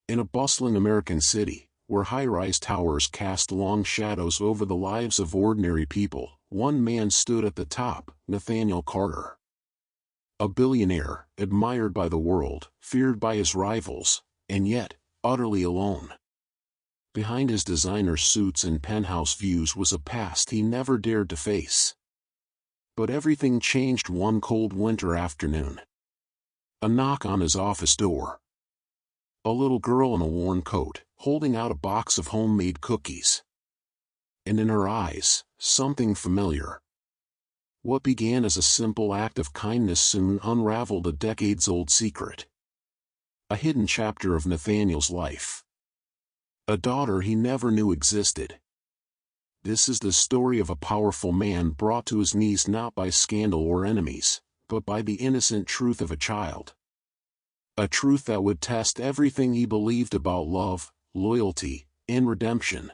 In a bustling American city, where high-rise towers cast long shadows over the lives of ordinary people, one man stood at the top, Nathaniel Carter. A billionaire, admired by the world, feared by his rivals, and yet, utterly alone. Behind his designer suits and penthouse views was a past he never dared to face. But everything changed one cold winter afternoon. A knock on his office door. A little girl in a worn coat, holding out a box of homemade cookies. And in her eyes, something familiar. What began as a simple act of kindness soon unraveled a decades-old secret. A hidden chapter of Nathaniel's life. A daughter he never knew existed. This is the story of a powerful man brought to his knees not by scandal or enemies, but by the innocent truth of a child. A truth that would test everything he believed about love, loyalty, and redemption.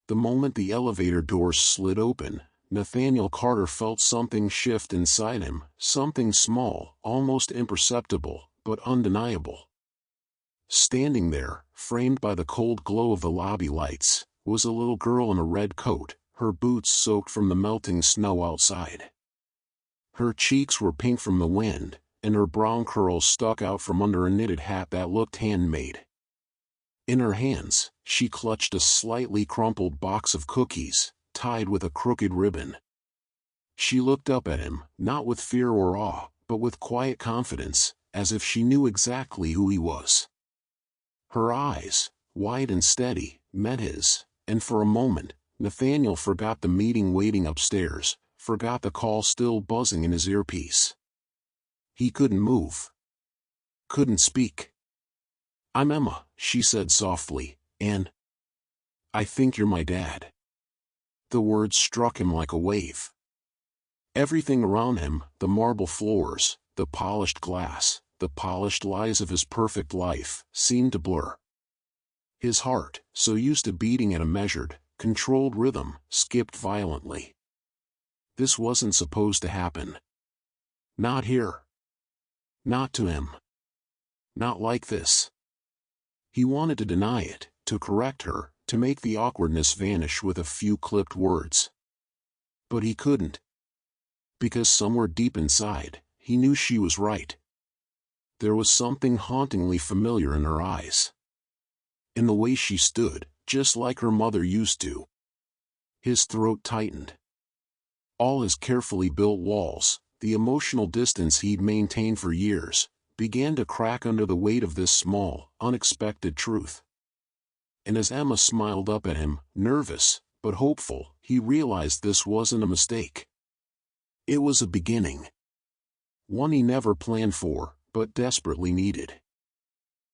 The moment the elevator doors slid open, Nathaniel Carter felt something shift inside him, something small, almost imperceptible, but undeniable. Standing there, framed by the cold glow of the lobby lights, was a little girl in a red coat, her boots soaked from the melting snow outside. Her cheeks were pink from the wind, and her brown curls stuck out from under a knitted hat that looked handmade. In her hands, she clutched a slightly crumpled box of cookies, tied with a crooked ribbon. She looked up at him, not with fear or awe, but with quiet confidence, as if she knew exactly who he was. Her eyes, wide and steady, met his, and for a moment, Nathaniel forgot the meeting waiting upstairs, forgot the call still buzzing in his earpiece. He couldn't move. Couldn't speak. "I'm Emma," she said softly, "and I think you're my dad." The words struck him like a wave. Everything around him, the marble floors, the polished glass, the polished lies of his perfect life, seemed to blur. His heart, so used to beating at a measured, controlled rhythm, skipped violently. This wasn't supposed to happen. Not here. Not to him. Not like this. He wanted to deny it, to correct her, to make the awkwardness vanish with a few clipped words. But he couldn't. Because somewhere deep inside, he knew she was right. There was something hauntingly familiar in her eyes. In the way she stood, just like her mother used to. His throat tightened. All his carefully built walls, the emotional distance he'd maintained for years, began to crack under the weight of this small, unexpected truth. And as Emma smiled up at him, nervous, but hopeful, he realized this wasn't a mistake. It was a beginning. One he never planned for, but desperately needed.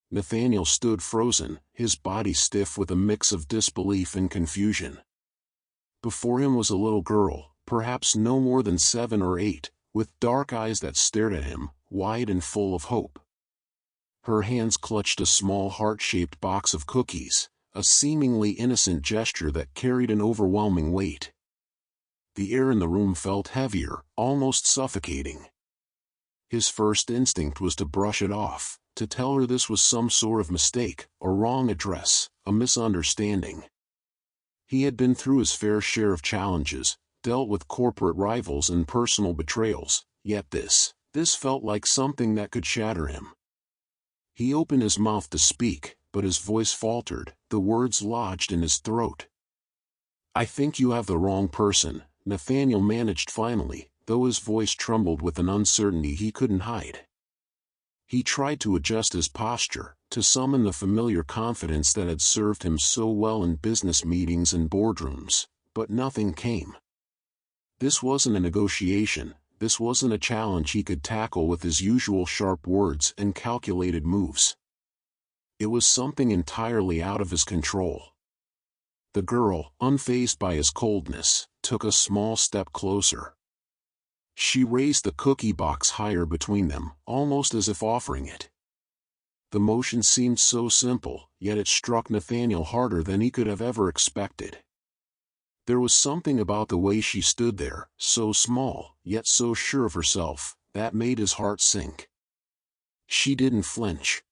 Nathaniel stood frozen, his body stiff with a mix of disbelief and confusion. Before him was a little girl, perhaps no more than 7 or 8, with dark eyes that stared at him, wide and full of hope. Her hands clutched a small heart-shaped box of cookies, a seemingly innocent gesture that carried an overwhelming weight. The air in the room felt heavier, almost suffocating. His first instinct was to brush it off, to tell her this was some sort of mistake, a wrong address, a misunderstanding. He had been through his fair share of challenges, dealt with corporate rivals and personal betrayals, yet this felt like something that could shatter him. He opened his mouth to speak, but his voice faltered, the words lodged in his throat. "I think you have the wrong person," Nathaniel managed finally, though his voice trembled with an uncertainty he couldn't hide. He tried to adjust his posture, to summon the familiar confidence that had served him so well in business meetings and boardrooms, but nothing came. This wasn't a negotiation, this wasn't a challenge he could tackle with his usual sharp words and calculated moves. It was something entirely out of his control. The girl, unfazed by his coldness, took a small step closer. She raised the cookie box higher between them, almost as if offering it. The motion seemed so simple, yet it struck Nathaniel harder than he could have ever expected. There was something about the way she stood there, so small, yet so sure of herself, that made his heart sink. She didn't flinch.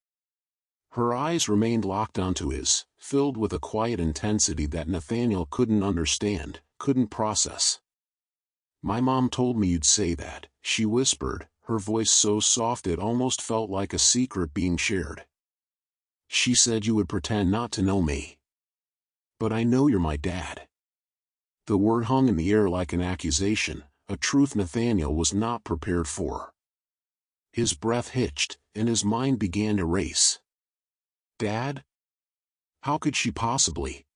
Her eyes remained locked onto his, filled with a quiet intensity that Nathaniel couldn't understand, couldn't process. "My mom told me you'd say that," she whispered, her voice so soft it almost felt like a secret being shared. "She said you would pretend not to know me. But I know you're my dad." The word hung in the air like an accusation, a truth Nathaniel was not prepared for. His breath hitched, and his mind began to race. Dad? How could she possibly?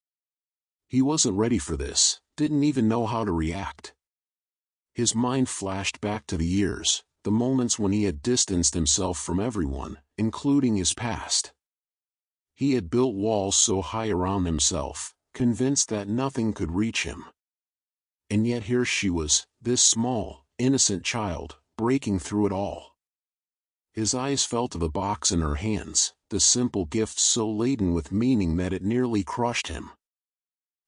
He wasn't ready for this, didn't even know how to react. His mind flashed back to the years, the moments when he had distanced himself from everyone, including his past. He had built walls so high around himself, convinced that nothing could reach him. And yet here she was, this small, innocent child, breaking through it all. His eyes fell to the box in her hands, the simple gift so laden with meaning that it nearly crushed him.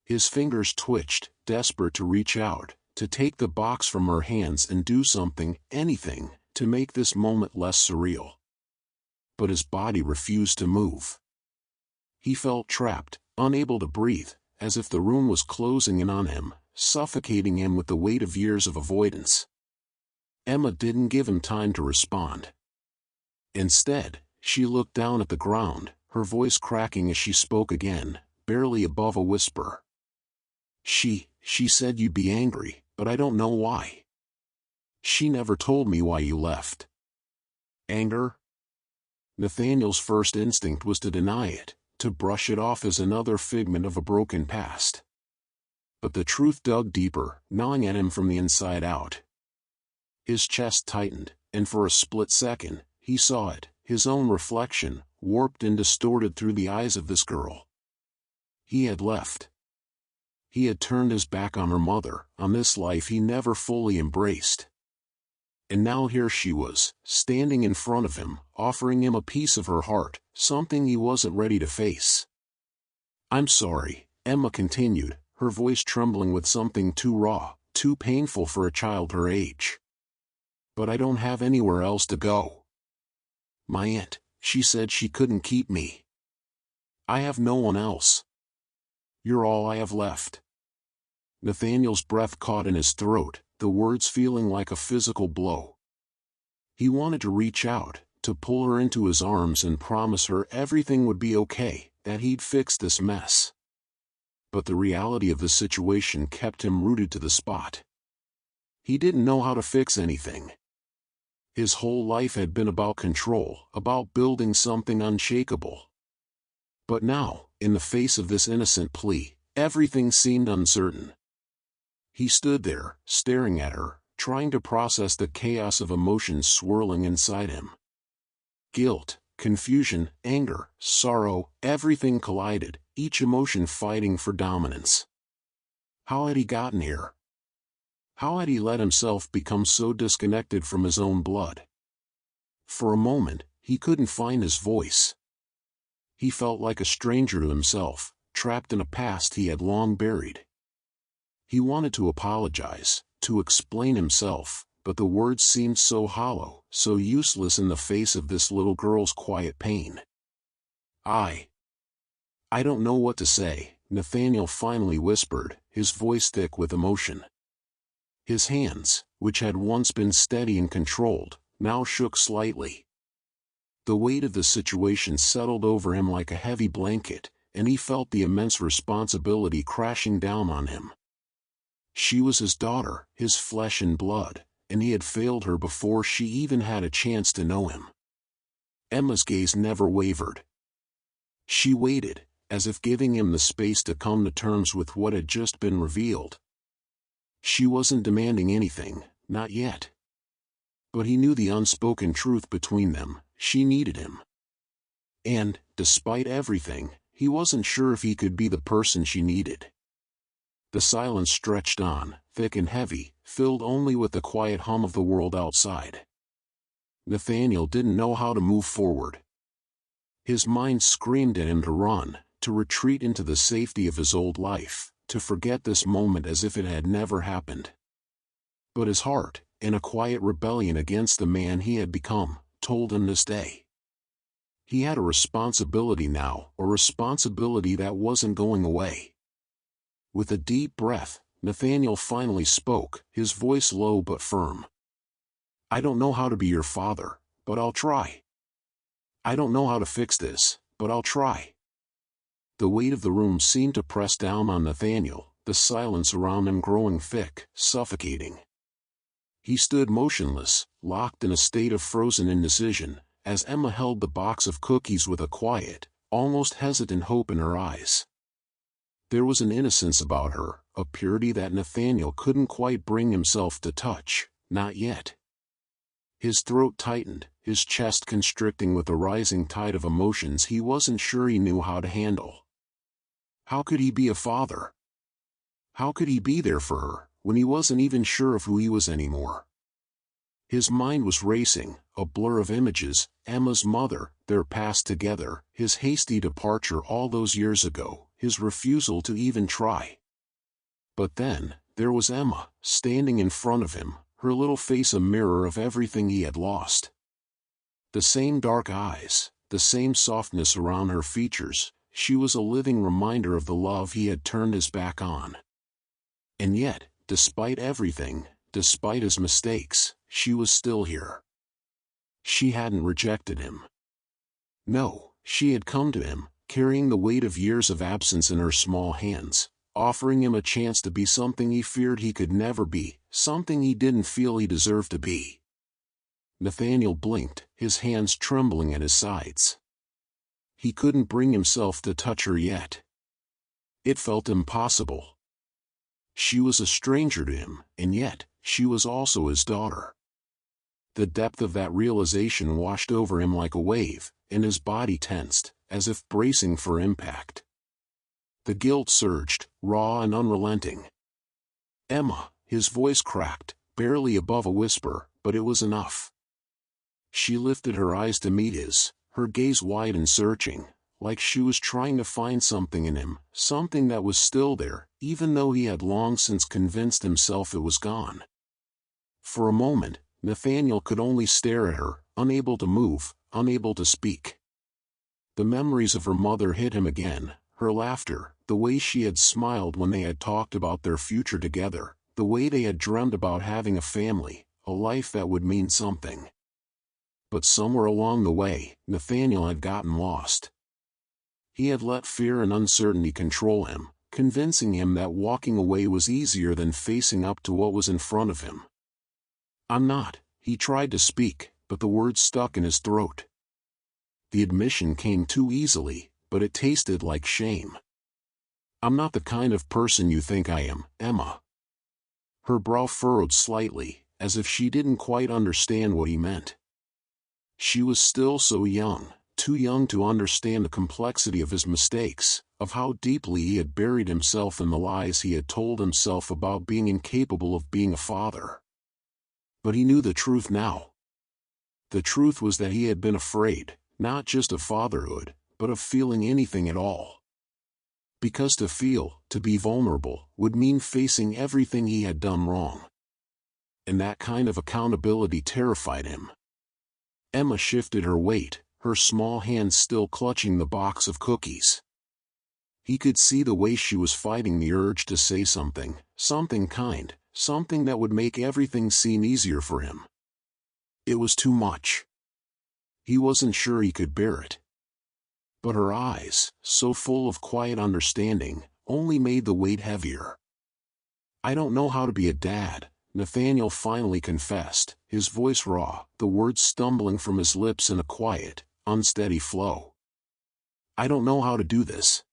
His fingers twitched, desperate to reach out, to take the box from her hands and do something, anything, to make this moment less surreal. But his body refused to move. He felt trapped, unable to breathe, as if the room was closing in on him, suffocating him with the weight of years of avoidance. Emma didn't give him time to respond. Instead, she looked down at the ground, her voice cracking as she spoke again, barely above a whisper. She said you'd be angry, but I don't know why. She never told me why you left." Anger? Nathaniel's first instinct was to deny it, to brush it off as another figment of a broken past. But the truth dug deeper, gnawing at him from the inside out. His chest tightened, and for a split second, he saw it, his own reflection, warped and distorted through the eyes of this girl. He had left. He had turned his back on her mother, on this life he never fully embraced. And now here she was, standing in front of him, offering him a piece of her heart, something he wasn't ready to face. "I'm sorry," Emma continued, her voice trembling with something too raw, too painful for a child her age. "But I don't have anywhere else to go. My aunt, she said she couldn't keep me. I have no one else. You're all I have left." Nathaniel's breath caught in his throat, the words feeling like a physical blow. He wanted to reach out, to pull her into his arms and promise her everything would be okay, that he'd fix this mess. But the reality of the situation kept him rooted to the spot. He didn't know how to fix anything. His whole life had been about control, about building something unshakable. But now, in the face of this innocent plea, everything seemed uncertain. He stood there, staring at her, trying to process the chaos of emotions swirling inside him. Guilt, confusion, anger, sorrow, everything collided, each emotion fighting for dominance. How had he gotten here? How had he let himself become so disconnected from his own blood? For a moment, he couldn't find his voice. He felt like a stranger to himself, trapped in a past he had long buried. He wanted to apologize, to explain himself, but the words seemed so hollow, so useless in the face of this little girl's quiet pain. I don't know what to say," Nathaniel finally whispered, his voice thick with emotion. His hands, which had once been steady and controlled, now shook slightly. The weight of the situation settled over him like a heavy blanket, and he felt the immense responsibility crashing down on him. She was his daughter, his flesh and blood, and he had failed her before she even had a chance to know him. Emma's gaze never wavered. She waited, as if giving him the space to come to terms with what had just been revealed. She wasn't demanding anything, not yet. But he knew the unspoken truth between them, she needed him. And, despite everything, he wasn't sure if he could be the person she needed. The silence stretched on, thick and heavy, filled only with the quiet hum of the world outside. Nathaniel didn't know how to move forward. His mind screamed at him to run, to retreat into the safety of his old life, to forget this moment as if it had never happened. But his heart, in a quiet rebellion against the man he had become, told him to stay. He had a responsibility now, a responsibility that wasn't going away. With a deep breath, Nathaniel finally spoke, his voice low but firm. "I don't know how to be your father, but I'll try. I don't know how to fix this, but I'll try." The weight of the room seemed to press down on Nathaniel, the silence around him growing thick, suffocating. He stood motionless, locked in a state of frozen indecision, as Emma held the box of cookies with a quiet, almost hesitant hope in her eyes. There was an innocence about her, a purity that Nathaniel couldn't quite bring himself to touch, not yet. His throat tightened, his chest constricting with a rising tide of emotions he wasn't sure he knew how to handle. How could he be a father? How could he be there for her, when he wasn't even sure of who he was anymore? His mind was racing, a blur of images, Emma's mother, their past together, his hasty departure all those years ago, his refusal to even try. But then, there was Emma, standing in front of him, her little face a mirror of everything he had lost. The same dark eyes, the same softness around her features, she was a living reminder of the love he had turned his back on. And yet, despite everything, despite his mistakes, she was still here. She hadn't rejected him. No, she had come to him, carrying the weight of years of absence in her small hands, offering him a chance to be something he feared he could never be, something he didn't feel he deserved to be. Nathaniel blinked, his hands trembling at his sides. He couldn't bring himself to touch her yet. It felt impossible. She was a stranger to him, and yet, she was also his daughter. The depth of that realization washed over him like a wave, and his body tensed, as if bracing for impact. The guilt surged, raw and unrelenting. "Emma," his voice cracked, barely above a whisper, but it was enough. She lifted her eyes to meet his, her gaze wide and searching, like she was trying to find something in him, something that was still there, even though he had long since convinced himself it was gone. For a moment, Nathaniel could only stare at her, unable to move, unable to speak. The memories of her mother hit him again, her laughter, the way she had smiled when they had talked about their future together, the way they had dreamed about having a family, a life that would mean something. But somewhere along the way, Nathaniel had gotten lost. He had let fear and uncertainty control him, convincing him that walking away was easier than facing up to what was in front of him. "I'm not," he tried to speak, but the words stuck in his throat. The admission came too easily, but it tasted like shame. "I'm not the kind of person you think I am, Emma." Her brow furrowed slightly, as if she didn't quite understand what he meant. She was still so young, too young to understand the complexity of his mistakes, of how deeply he had buried himself in the lies he had told himself about being incapable of being a father. But he knew the truth now. The truth was that he had been afraid, not just of fatherhood, but of feeling anything at all. Because to feel, to be vulnerable, would mean facing everything he had done wrong. And that kind of accountability terrified him. Emma shifted her weight, her small hands still clutching the box of cookies. He could see the way she was fighting the urge to say something, something kind, something that would make everything seem easier for him. It was too much. He wasn't sure he could bear it. But her eyes, so full of quiet understanding, only made the weight heavier. "I don't know how to be a dad," Nathaniel finally confessed, his voice raw, the words stumbling from his lips in a quiet, unsteady flow. "I don't know how to do this."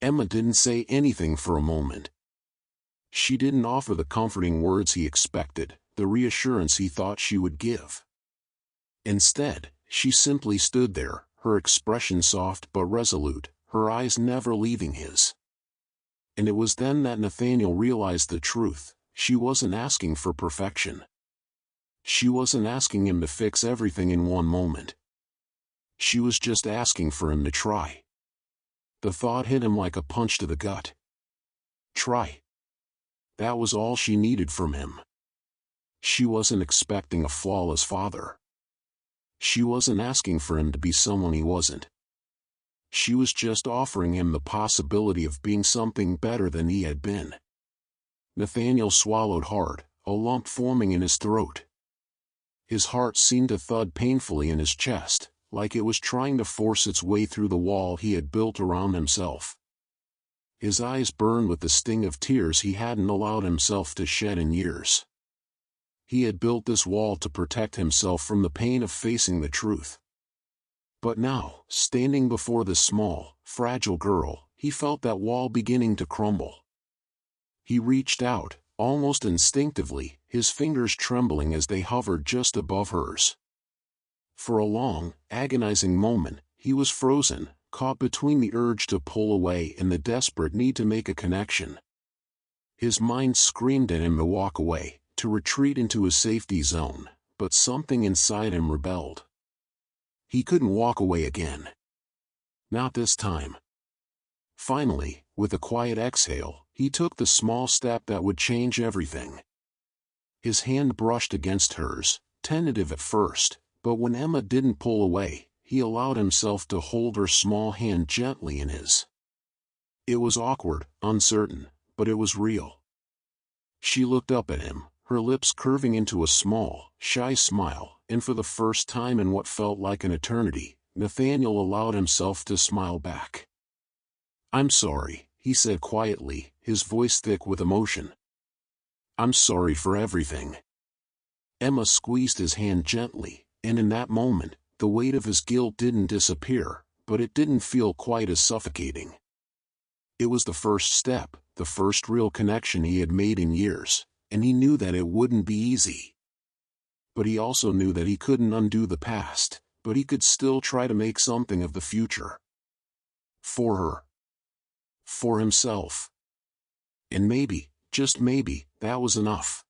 Emma didn't say anything for a moment. She didn't offer the comforting words he expected, the reassurance he thought she would give. Instead, she simply stood there, her expression soft but resolute, her eyes never leaving his. And it was then that Nathaniel realized the truth. She wasn't asking for perfection. She wasn't asking him to fix everything in one moment. She was just asking for him to try. The thought hit him like a punch to the gut. Try. That was all she needed from him. She wasn't expecting a flawless father. She wasn't asking for him to be someone he wasn't. She was just offering him the possibility of being something better than he had been. Nathaniel swallowed hard, a lump forming in his throat. His heart seemed to thud painfully in his chest, like it was trying to force its way through the wall he had built around himself. His eyes burned with the sting of tears he hadn't allowed himself to shed in years. He had built this wall to protect himself from the pain of facing the truth. But now, standing before this small, fragile girl, he felt that wall beginning to crumble. He reached out, almost instinctively, his fingers trembling as they hovered just above hers. For a long, agonizing moment, he was frozen, caught between the urge to pull away and the desperate need to make a connection. His mind screamed at him to walk away, to retreat into his safety zone, but something inside him rebelled. He couldn't walk away again. Not this time. Finally, with a quiet exhale, he took the small step that would change everything. His hand brushed against hers, tentative at first, but when Emma didn't pull away, he allowed himself to hold her small hand gently in his. It was awkward, uncertain, but it was real. She looked up at him, her lips curving into a small, shy smile, and for the first time in what felt like an eternity, Nathaniel allowed himself to smile back. "I'm sorry," he said quietly, his voice thick with emotion. "I'm sorry for everything." Emma squeezed his hand gently, and in that moment, the weight of his guilt didn't disappear, but it didn't feel quite as suffocating. It was the first step, the first real connection he had made in years, and he knew that it wouldn't be easy. But he also knew that he couldn't undo the past, but he could still try to make something of the future. For her. For himself. And maybe, just maybe, that was enough.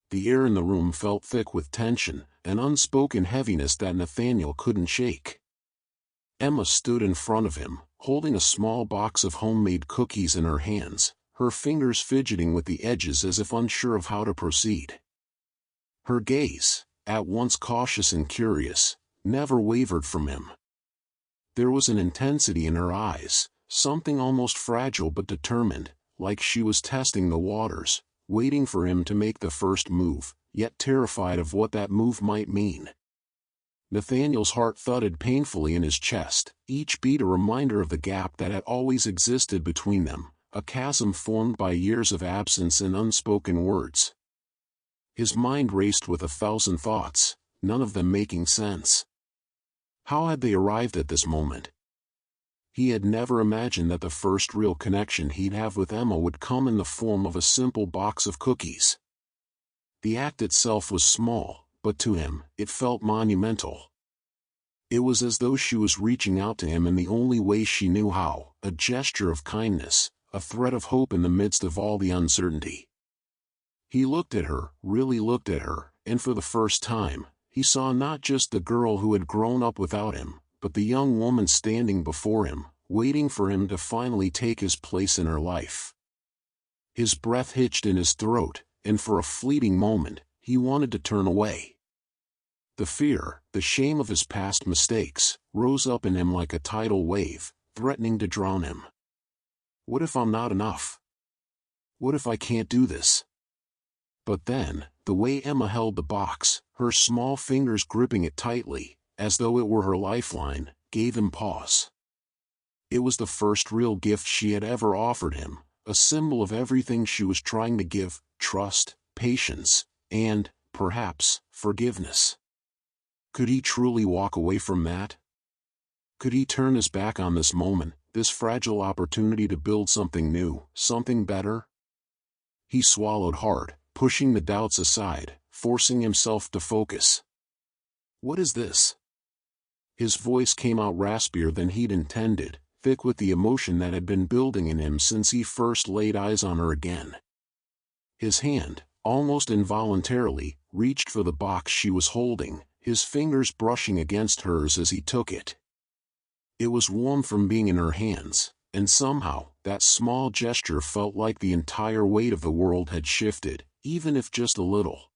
The air in the room felt thick with tension, an unspoken heaviness that Nathaniel couldn't shake. Emma stood in front of him, holding a small box of homemade cookies in her hands, her fingers fidgeting with the edges as if unsure of how to proceed. Her gaze, at once cautious and curious, never wavered from him. There was an intensity in her eyes, something almost fragile but determined, like she was testing the waters, waiting for him to make the first move, yet terrified of what that move might mean. Nathaniel's heart thudded painfully in his chest, each beat a reminder of the gap that had always existed between them, a chasm formed by years of absence and unspoken words. His mind raced with 1,000 thoughts, none of them making sense. How had they arrived at this moment? He had never imagined that the first real connection he'd have with Emma would come in the form of a simple box of cookies. The act itself was small, but to him, it felt monumental. It was as though she was reaching out to him in the only way she knew how, a gesture of kindness, a thread of hope in the midst of all the uncertainty. He looked at her, really looked at her, and for the first time, he saw not just the girl who had grown up without him, but the young woman standing before him, waiting for him to finally take his place in her life. His breath hitched in his throat, and for a fleeting moment, he wanted to turn away. The fear, the shame of his past mistakes, rose up in him like a tidal wave, threatening to drown him. What if I'm not enough? What if I can't do this? But then, the way Emma held the box, her small fingers gripping it tightly, as though it were her lifeline, gave him pause. It was the first real gift she had ever offered him, a symbol of everything she was trying to give: trust, patience, and, perhaps, forgiveness. Could he truly walk away from that? Could he turn his back on this moment, this fragile opportunity to build something new, something better? He swallowed hard, pushing the doubts aside, forcing himself to focus. "What is this?" His voice came out raspier than he'd intended, thick with the emotion that had been building in him since he first laid eyes on her again. His hand, almost involuntarily, reached for the box she was holding, his fingers brushing against hers as he took it. It was warm from being in her hands, and somehow, that small gesture felt like the entire weight of the world had shifted, even if just a little.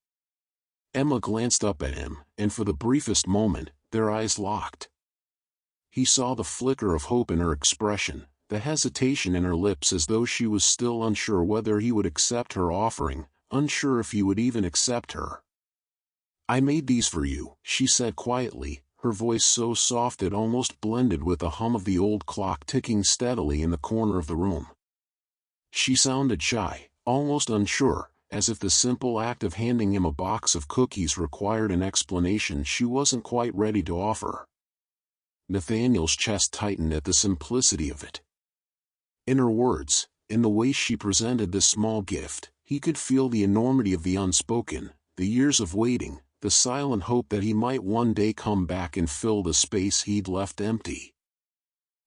Emma glanced up at him, and for the briefest moment, their eyes locked. He saw the flicker of hope in her expression, the hesitation in her lips as though she was still unsure whether he would accept her offering, unsure if he would even accept her. "I made these for you," she said quietly, her voice so soft it almost blended with the hum of the old clock ticking steadily in the corner of the room. She sounded shy, almost unsure, as if the simple act of handing him a box of cookies required an explanation she wasn't quite ready to offer. Nathaniel's chest tightened at the simplicity of it. In her words, in the way she presented this small gift, he could feel the enormity of the unspoken, the years of waiting, the silent hope that he might one day come back and fill the space he'd left empty.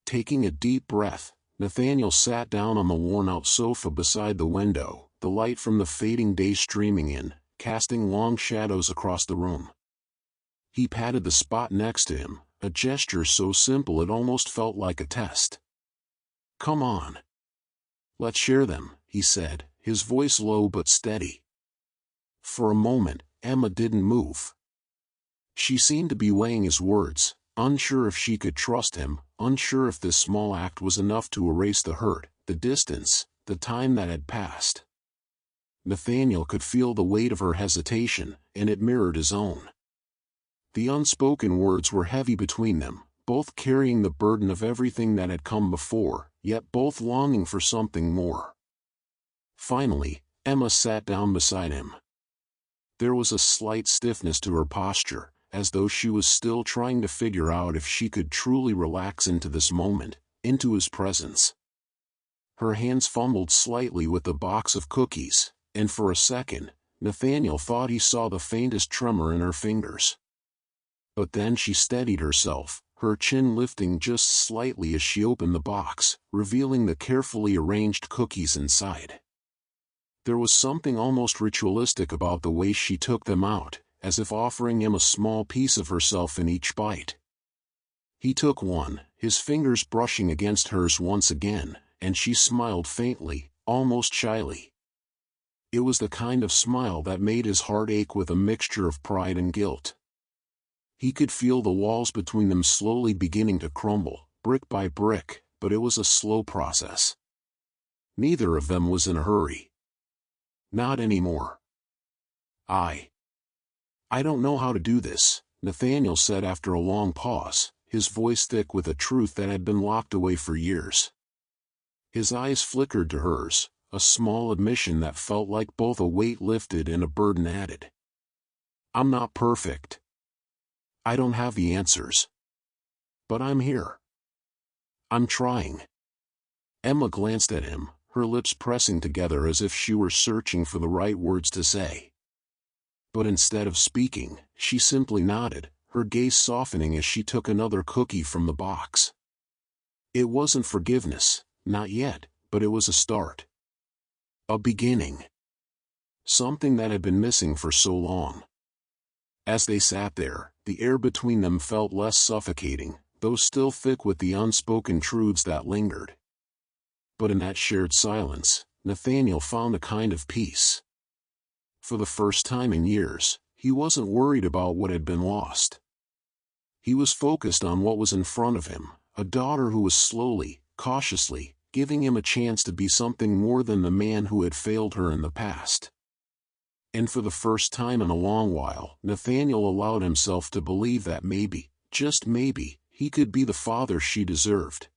Taking a deep breath, Nathaniel sat down on the worn-out sofa beside the window, the light from the fading day streaming in, casting long shadows across the room. He patted the spot next to him, a gesture so simple it almost felt like a test. "Come on. Let's share them," he said, his voice low but steady. For a moment, Emma didn't move. She seemed to be weighing his words, unsure if she could trust him, unsure if this small act was enough to erase the hurt, the distance, the time that had passed. Nathaniel could feel the weight of her hesitation, and it mirrored his own. The unspoken words were heavy between them, both carrying the burden of everything that had come before, yet both longing for something more. Finally, Emma sat down beside him. There was a slight stiffness to her posture, as though she was still trying to figure out if she could truly relax into this moment, into his presence. Her hands fumbled slightly with the box of cookies, and for a second, Nathaniel thought he saw the faintest tremor in her fingers. But then she steadied herself, her chin lifting just slightly as she opened the box, revealing the carefully arranged cookies inside. There was something almost ritualistic about the way she took them out, as if offering him a small piece of herself in each bite. He took one, his fingers brushing against hers once again, and she smiled faintly, almost shyly. It was the kind of smile that made his heart ache with a mixture of pride and guilt. He could feel the walls between them slowly beginning to crumble, brick by brick, but it was a slow process. Neither of them was in a hurry. Not anymore. I don't know how to do this," Nathaniel said after a long pause, his voice thick with a truth that had been locked away for years. His eyes flickered to hers, a small admission that felt like both a weight lifted and a burden added. "I'm not perfect. I don't have the answers. But I'm here. I'm trying." Emma glanced at him, her lips pressing together as if she were searching for the right words to say. But instead of speaking, she simply nodded, her gaze softening as she took another cookie from the box. It wasn't forgiveness, not yet, but it was a start. A beginning. Something that had been missing for so long. As they sat there, the air between them felt less suffocating, though still thick with the unspoken truths that lingered. But in that shared silence, Nathaniel found a kind of peace. For the first time in years, he wasn't worried about what had been lost. He was focused on what was in front of him, a daughter who was slowly, cautiously, giving him a chance to be something more than the man who had failed her in the past. And for the first time in a long while, Nathaniel allowed himself to believe that maybe, just maybe, he could be the father she deserved.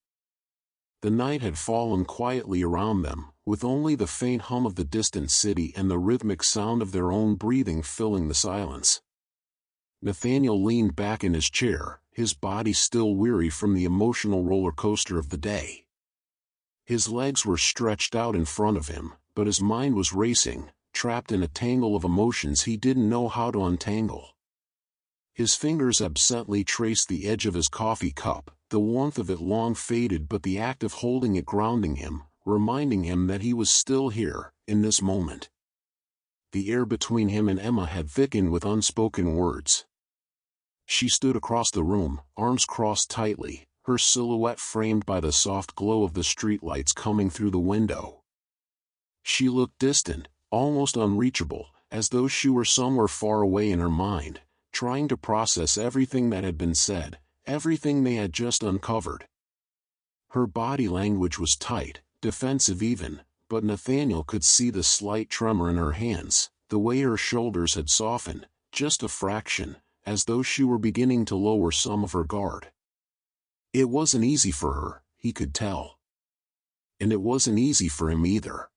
The night had fallen quietly around them, with only the faint hum of the distant city and the rhythmic sound of their own breathing filling the silence. Nathaniel leaned back in his chair, his body still weary from the emotional roller coaster of the day. His legs were stretched out in front of him, but his mind was racing, trapped in a tangle of emotions he didn't know how to untangle. His fingers absently traced the edge of his coffee cup, the warmth of it long faded, but the act of holding it grounding him, reminding him that he was still here, in this moment. The air between him and Emma had thickened with unspoken words. She stood across the room, arms crossed tightly, her silhouette framed by the soft glow of the streetlights coming through the window. She looked distant, almost unreachable, as though she were somewhere far away in her mind, trying to process everything that had been said, everything they had just uncovered. Her body language was tight, defensive even, but Nathaniel could see the slight tremor in her hands, the way her shoulders had softened, just a fraction, as though she were beginning to lower some of her guard. It wasn't easy for her, he could tell. And it wasn't easy for him either.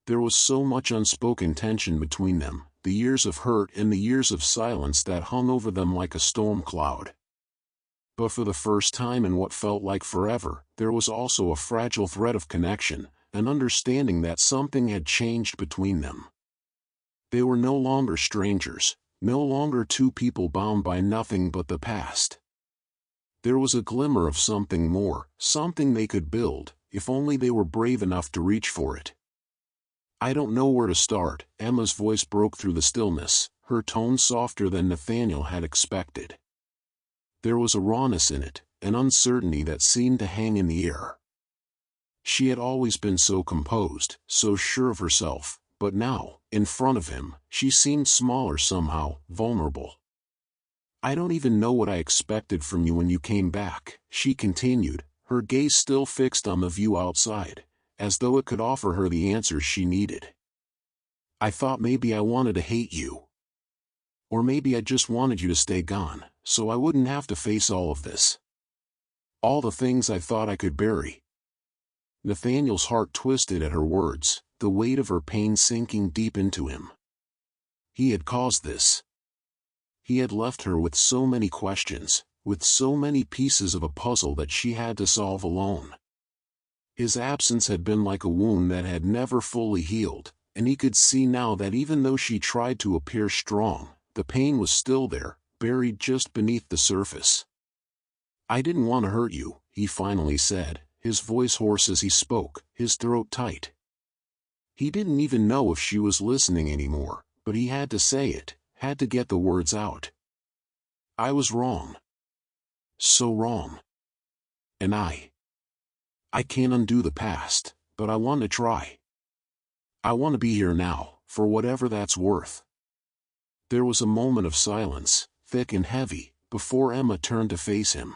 There was so much unspoken tension between them, the years of hurt and the years of silence that hung over them like a storm cloud. But for the first time in what felt like forever, there was also a fragile thread of connection, an understanding that something had changed between them. They were no longer strangers, no longer two people bound by nothing but the past. There was a glimmer of something more, something they could build, if only they were brave enough to reach for it. "I don't know where to start," Emma's voice broke through the stillness, her tone softer than Nathaniel had expected. There was a rawness in it, an uncertainty that seemed to hang in the air. She had always been so composed, so sure of herself, but now, in front of him, she seemed smaller somehow, vulnerable. "I don't even know what I expected from you when you came back," she continued, her gaze still fixed on the view outside, as though it could offer her the answers she needed. "I thought maybe I wanted to hate you. Or maybe I just wanted you to stay gone, so I wouldn't have to face all of this. All the things I thought I could bury." Nathaniel's heart twisted at her words, the weight of her pain sinking deep into him. He had caused this. He had left her with so many questions, with so many pieces of a puzzle that she had to solve alone. His absence had been like a wound that had never fully healed, and he could see now that even though she tried to appear strong, the pain was still there, buried just beneath the surface. "I didn't want to hurt you," he finally said, his voice hoarse as he spoke, his throat tight. He didn't even know if she was listening anymore, but he had to say it, had to get the words out. "I was wrong. So wrong. And I can't undo the past, but I want to try. I want to be here now, for whatever that's worth." There was a moment of silence, thick and heavy, before Emma turned to face him.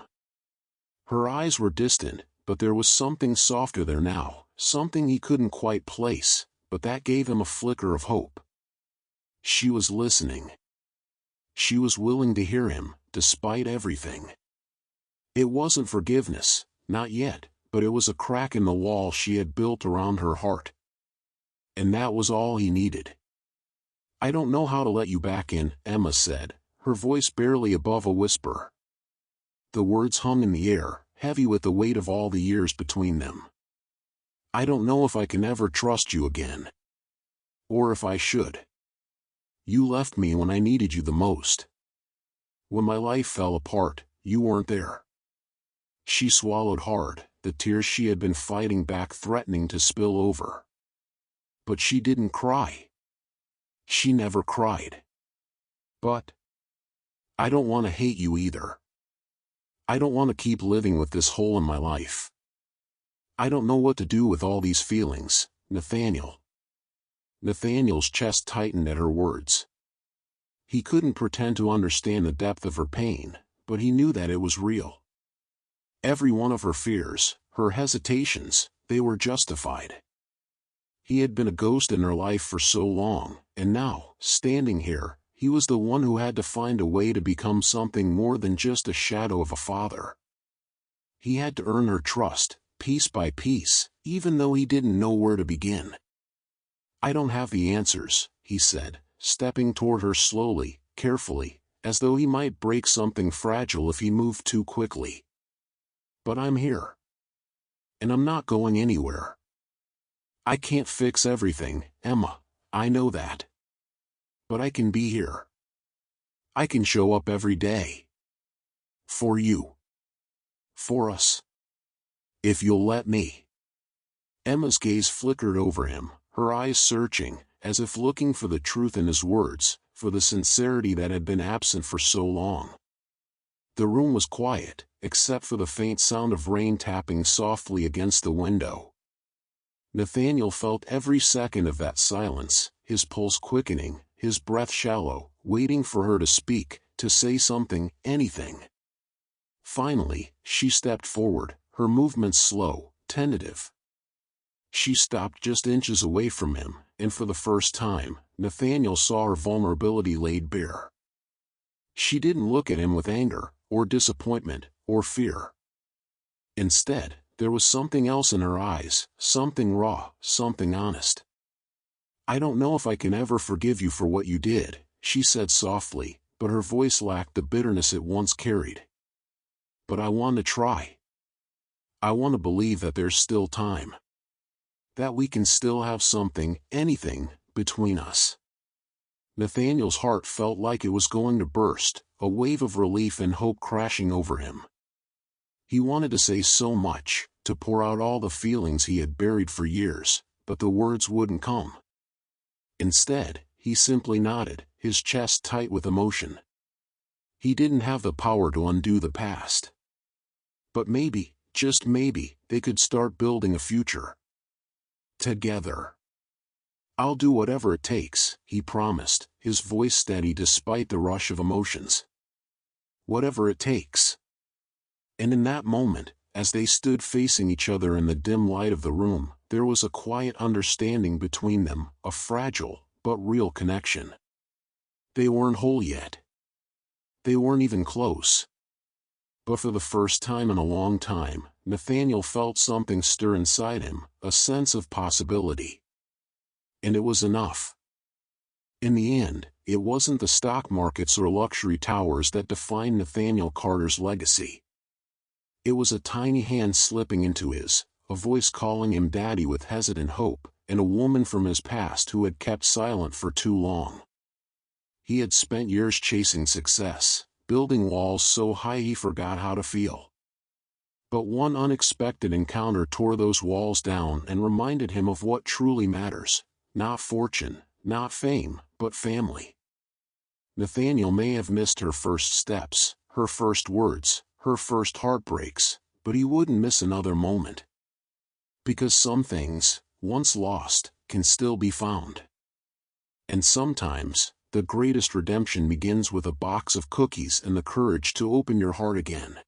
Her eyes were distant, but there was something softer there now, something he couldn't quite place, but that gave him a flicker of hope. She was listening. She was willing to hear him, despite everything. It wasn't forgiveness, not yet, but it was a crack in the wall she had built around her heart. And that was all he needed. "I don't know how to let you back in," Emma said, her voice barely above a whisper. The words hung in the air, heavy with the weight of all the years between them. "I don't know if I can ever trust you again. Or if I should. You left me when I needed you the most. When my life fell apart, you weren't there." She swallowed hard, the tears she had been fighting back threatening to spill over. But she didn't cry. She never cried. "But I don't want to hate you either. I don't want to keep living with this hole in my life. I don't know what to do with all these feelings, Nathaniel." Nathaniel's chest tightened at her words. He couldn't pretend to understand the depth of her pain, but he knew that it was real. Every one of her fears, her hesitations, they were justified. He had been a ghost in her life for so long, and now, standing here, he was the one who had to find a way to become something more than just a shadow of a father. He had to earn her trust, piece by piece, even though he didn't know where to begin. "I don't have the answers," he said, stepping toward her slowly, carefully, as though he might break something fragile if he moved too quickly. "But I'm here. And I'm not going anywhere. I can't fix everything, Emma, I know that. But I can be here. I can show up every day. For you. For us. If you'll let me." Emma's gaze flickered over him, her eyes searching, as if looking for the truth in his words, for the sincerity that had been absent for so long. The room was quiet, except for the faint sound of rain tapping softly against the window. Nathaniel felt every second of that silence, his pulse quickening, his breath shallow, waiting for her to speak, to say something, anything. Finally, she stepped forward, her movements slow, tentative. She stopped just inches away from him, and for the first time, Nathaniel saw her vulnerability laid bare. She didn't look at him with anger, or disappointment, or fear. Instead, there was something else in her eyes, something raw, something honest. "I don't know if I can ever forgive you for what you did," she said softly, but her voice lacked the bitterness it once carried. "But I want to try. I want to believe that there's still time. That we can still have something, anything, between us." Nathaniel's heart felt like it was going to burst, a wave of relief and hope crashing over him. He wanted to say so much, to pour out all the feelings he had buried for years, but the words wouldn't come. Instead, he simply nodded, his chest tight with emotion. He didn't have the power to undo the past. But maybe, just maybe, they could start building a future. Together. "I'll do whatever it takes," he promised, his voice steady despite the rush of emotions. "Whatever it takes." And in that moment, as they stood facing each other in the dim light of the room, there was a quiet understanding between them, a fragile, but real connection. They weren't whole yet. They weren't even close. But for the first time in a long time, Nathaniel felt something stir inside him, a sense of possibility. And it was enough. In the end, it wasn't the stock markets or luxury towers that defined Nathaniel Carter's legacy. It was a tiny hand slipping into his, a voice calling him daddy with hesitant hope, and a woman from his past who had kept silent for too long. He had spent years chasing success, building walls so high he forgot how to feel. But one unexpected encounter tore those walls down and reminded him of what truly matters: not fortune, not fame, but family. Nathaniel may have missed her first steps, her first words, her first heartbreaks, but he wouldn't miss another moment. Because some things, once lost, can still be found. And sometimes, the greatest redemption begins with a box of cookies and the courage to open your heart again.